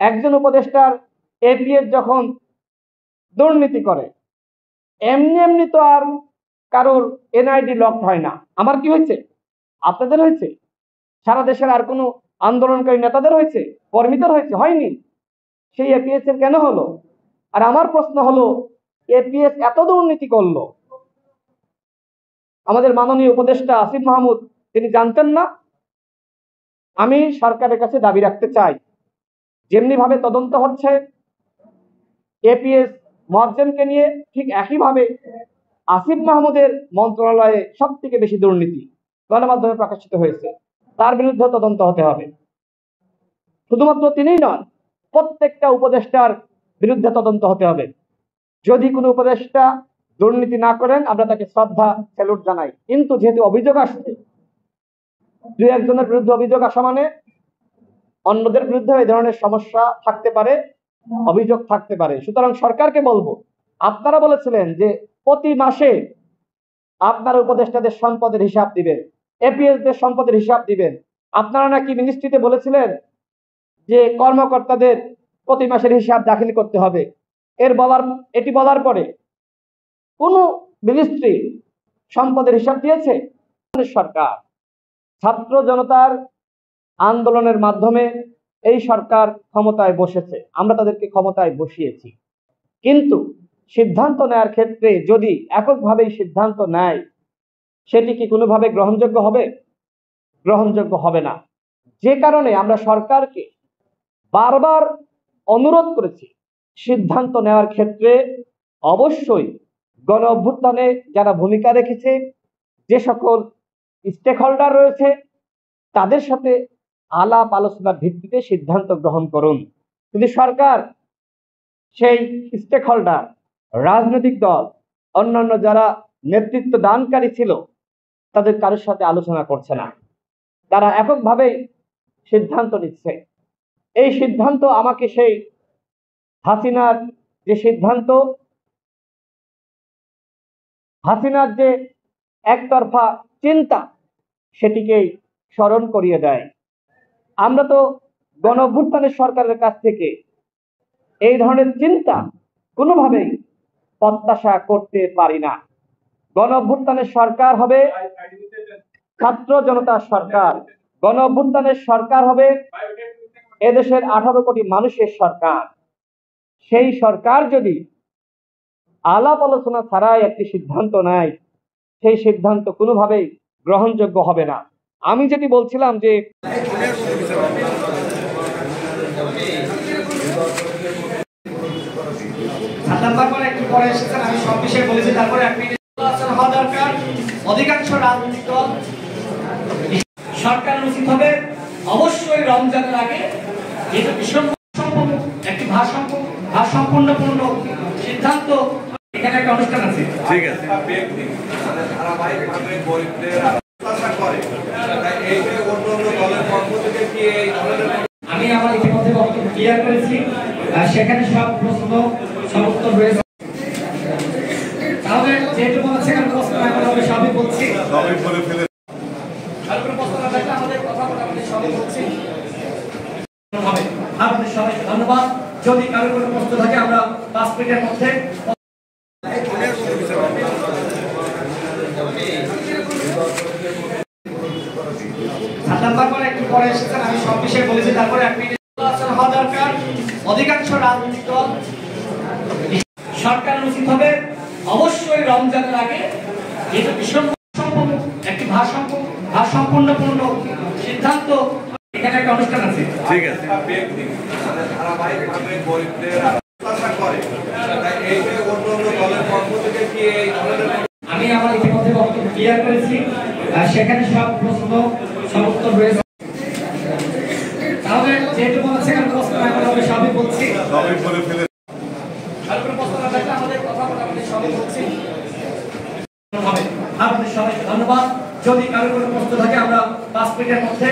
একজন উপদেষ্টার এপিএস যখন দুর্নীতি করে, এমনি এমনি তো আর কারোর এনআইডি লক হয় না। আমার কি হয়েছে? আপনাদের হয়েছে? সারা দেশের আর কোনো আন্দোলনকারী নেতাদের হয়েছে? কর্মীদের হয়েছে? হয়নি। সেই এপিএস এর কেন হলো? আর আমার প্রশ্ন হলো, এপিএস এত দুর্নীতি করলো, আমাদের মাননীয় উপদেষ্টা আসিফ মাহমুদ তিনি জানতেন না? আমি সরকারের কাছে দাবি রাখতে চাই, যেমনি ভাবে তদন্ত হচ্ছে এপিএস মোয়াজ্জেমকে নিয়ে, ঠিক একইভাবে আসিফ মাহমুদের মন্ত্রণালয়ে সব থেকে বেশি দুর্নীতি গণমাধ্যমে প্রকাশিত হয়েছে, তার বিরুদ্ধে তদন্ত হতে হবে। শুধুমাত্র তিনিই নন, প্রত্যেকটা উপদেষ্টার বিরুদ্ধে তদন্ত হতে হবে। যদি কোনো উপদেষ্টা দুর্নীতি না করেন আমরা তাকে শ্রদ্ধা স্যালুট জানাই, কিন্তু যেহেতু অভিযোগ আসছে, দুই একজনের বিরুদ্ধে অভিযোগ আসা মানে অন্যদের বিরুদ্ধে এই ধরনের সমস্যা থাকতে পারে, অভিযোগ থাকতে পারে। সুতরাং সরকারকে বলবো, আপনারা বলেছিলেন যে প্রতি মাসে আপনারা উপদেষ্টাদের সম্পদের হিসাব দিবেন, এপিএসদের সম্পদের হিসাব দিবেন। আপনারা নাকি মিনিস্ট্রিতে বলেছিলেন যে কর্মকর্তাদের প্রতি মাসের হিসাব দাখিল করতে হবে। এটি বলার পরে কোন মিনিস্ট্রি সম্পদের হিসাব দিয়েছে? সরকার ছাত্র জনতার আন্দোলনের মাধ্যমে এই সরকার ক্ষমতায় বসেছে, আমরা তাদেরকে ক্ষমতায় বসিয়েছি, কিন্তু সিদ্ধান্ত নেয়ার ক্ষেত্রে যদি এককভাবেই সিদ্ধান্ত নেয়, সেটি কি কোনোভাবে গ্রহণযোগ্য হবে? গ্রহণযোগ্য হবে না। যে কারণে আমরা সরকারকে বারবার অনুরোধ করেছি, সিদ্ধান্ত নেওয়ার ক্ষেত্রে অবশ্যই গণ অভ্যুত্থানে যারা ভূমিকা রেখেছে, যে সকল স্টেক হোল্ডার রয়েছে, তাদের সাথে আলাপ আলোচনার ভিত্তিতে সিদ্ধান্ত গ্রহণ করুন। কিন্তু সরকার সেই স্টেক হোল্ডার, রাজনৈতিক দল, অন্যান্য যারা নেতৃত্ব দানকারী ছিল, তাদের কারোর সাথে আলোচনা করছে না, তারা এককভাবেই সিদ্ধান্ত নিচ্ছে। এই সিদ্ধান্ত আমাকে সেই হাসিনার যে সিদ্ধান্ত, হাসিনার যে একতরফা চিন্তা, সেটিকেই স্মরণ করিয়ে দেয়। আমরা তো গণ অভ্যুত্থানের সরকারের কাছ থেকে এই ধরনের চিন্তা কোনোভাবেই প্রত্যাশা করতে পারি না। গণ অভ্যুত্থানের সরকার হবে ছাত্র জনতার সরকার, গণ অভ্যুত্থানের সরকার হবে এদেশের 18 কোটি মানুষের সরকার। সেই সরকার যদি আলাপ আলোচনা ছাড়াই একটি সিদ্ধান্ত নেয়, সেই সিদ্ধান্ত কোনোভাবেই গ্রহণযোগ্য হবে না। আমি যেটি বলছিলাম যে অধিকাংশ রাজনৈতিক দল সরকার উচিত হবে অবশ্যই রমজানের আগে একটি ভারসাম্যপূর্ণ সিদ্ধান্ত। এখানে একটা অনুষ্ঠান আছে, ঠিক আছে, আমি আমার ইতিমধ্যে বক্তব্য ক্লিয়ার করেছি, সেখানে সব প্রশ্ন সব উত্তর রয়েছে। তাহলে যেহেতু সেখানে প্রশ্ন আমরা সবই বলছি, আপনাদের সবাইকে ধন্যবাদ। যদি কারো কোনো প্রশ্ন থাকে আমরা 5 মিনিটের মধ্যে আমি সব বিষয়ে বলেছি। তারপরে অধিকাংশ রাজনৈতিক দল সরকার উচিত হবে অবশ্যই রমজানের আগে একটি ভারসাম্যপূর্ণ সিদ্ধান্ত। এখানে একটা অনুষ্ঠান আছে, ঠিক আছে, আমি আমার ইতিমধ্যে বক্তব্য ক্লিয়ার করেছি, সেখানে সব প্রশ্ন সব উত্তর রয়েছে। তাহলে যেহেতু সেখানে প্রশ্ন আমরা সবই বলছি, আপনাদের সবাইকে ধন্যবাদ। যদি কারো কোনো প্রশ্ন থাকে আমরা 5 মিনিটের মধ্যে